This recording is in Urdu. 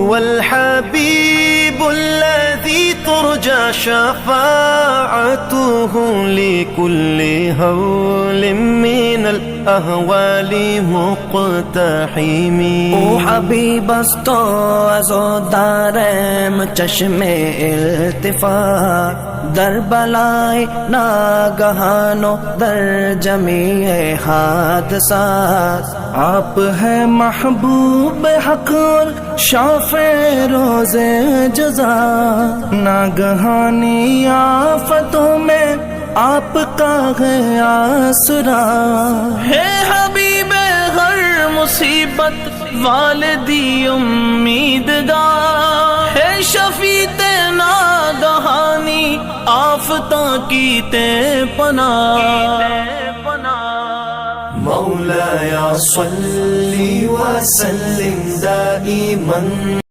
هو الحبيب الذي ترجى شفاعته لكل هول من الأهوال مقتحم. او حبیب است تو از و دارم چشم التفات، در بلای ناگہان و در جمیع حادثات. آپ ہے محبوب حق اور شافع روز جزا، ناگہانی آفتوں میں آپ کا ہے آسرا. ہے حبیب ہر مصیبت والدی امیدگار، ہے شفیع ناگہانی آفتوں کی تے پناہ. مولاي صل وسلم دائما